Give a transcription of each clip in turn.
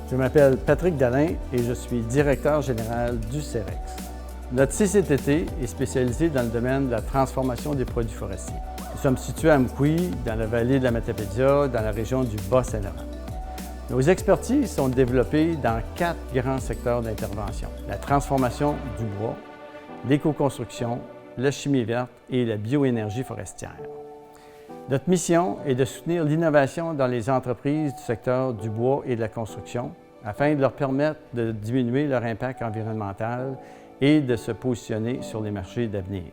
Je m'appelle Patrick Dallain et je suis directeur général du CEREX. Notre CCTT est spécialisé dans le domaine de la transformation des produits forestiers. Nous sommes situés à Mkoui, dans la vallée de la Matapédia, dans la région du Bas-Saint-Laurent. Nos expertises sont développées dans 4 grands secteurs d'intervention: la transformation du bois, l'éco-construction, la chimie verte et la bioénergie forestière. Notre mission est de soutenir l'innovation dans les entreprises du secteur du bois et de la construction afin de leur permettre de diminuer leur impact environnemental et de se positionner sur les marchés d'avenir.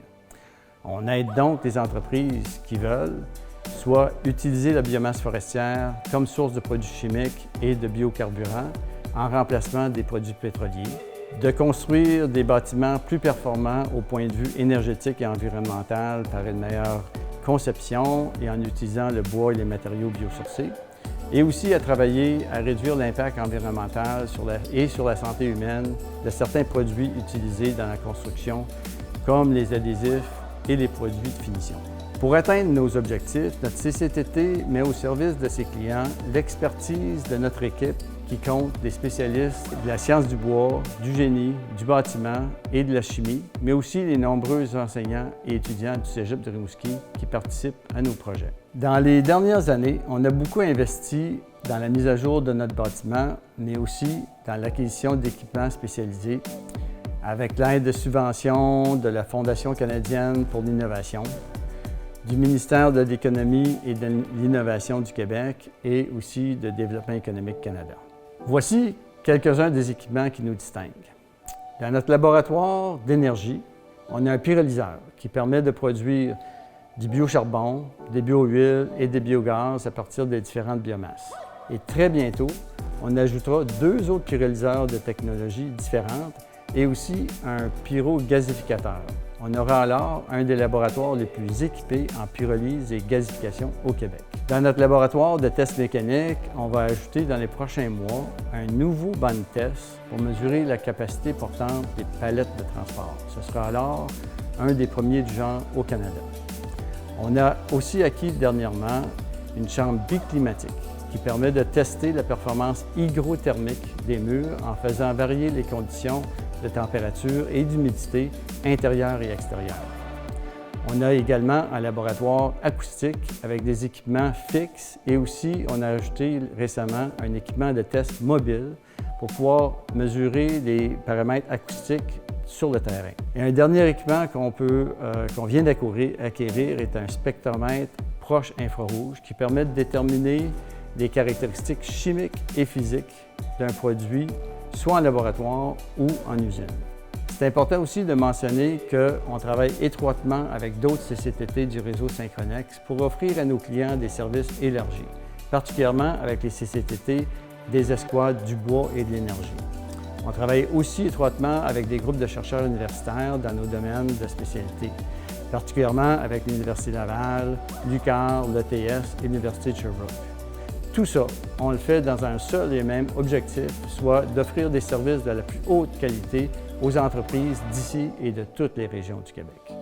On aide donc les entreprises qui veulent soit utiliser la biomasse forestière comme source de produits chimiques et de biocarburants en remplacement des produits pétroliers, de construire des bâtiments plus performants au point de vue énergétique et environnemental par une meilleure conception et en utilisant le bois et les matériaux biosourcés, et aussi à travailler à réduire l'impact environnemental sur la santé humaine de certains produits utilisés dans la construction, comme les adhésifs et les produits de finition. Pour atteindre nos objectifs, notre CCTT met au service de ses clients l'expertise de notre équipe qui compte des spécialistes de la science du bois, du génie, du bâtiment et de la chimie, mais aussi les nombreux enseignants et étudiants du Cégep de Rimouski qui participent à nos projets. Dans les dernières années, on a beaucoup investi dans la mise à jour de notre bâtiment, mais aussi dans l'acquisition d'équipements spécialisés avec l'aide de subventions de la Fondation canadienne pour l'innovation, du ministère de l'Économie et de l'Innovation du Québec et aussi de Développement économique Canada. Voici quelques-uns des équipements qui nous distinguent. Dans notre laboratoire d'énergie, on a un pyrolyseur qui permet de produire du biocharbon, des biohuiles et des biogaz à partir des différentes biomasses. Et très bientôt, on ajoutera 2 autres pyrolyseurs de technologies différentes et aussi un pyrogasificateur. On aura alors un des laboratoires les plus équipés en pyrolyse et gasification au Québec. Dans notre laboratoire de tests mécaniques, on va ajouter dans les prochains mois un nouveau banc de test pour mesurer la capacité portante des palettes de transport. Ce sera alors un des premiers du genre au Canada. On a aussi acquis dernièrement une chambre biclimatique qui permet de tester la performance hygrothermique des murs en faisant varier les conditions de température et d'humidité intérieure et extérieure. On a également un laboratoire acoustique avec des équipements fixes et aussi on a ajouté récemment un équipement de test mobile pour pouvoir mesurer les paramètres acoustiques sur le terrain. Et un dernier équipement qu'on vient d'acquérir est un spectromètre proche infrarouge qui permet de déterminer les caractéristiques chimiques et physiques d'un produit, soit en laboratoire ou en usine. C'est important aussi de mentionner qu'on travaille étroitement avec d'autres CCTT du réseau Synchronex pour offrir à nos clients des services élargis, particulièrement avec les CCTT des escouades du bois et de l'énergie. On travaille aussi étroitement avec des groupes de chercheurs universitaires dans nos domaines de spécialité, particulièrement avec l'Université Laval, l'UQAR, l'ETS et l'Université de Sherbrooke. Tout ça, on le fait dans un seul et même objectif, soit d'offrir des services de la plus haute qualité aux entreprises d'ici et de toutes les régions du Québec.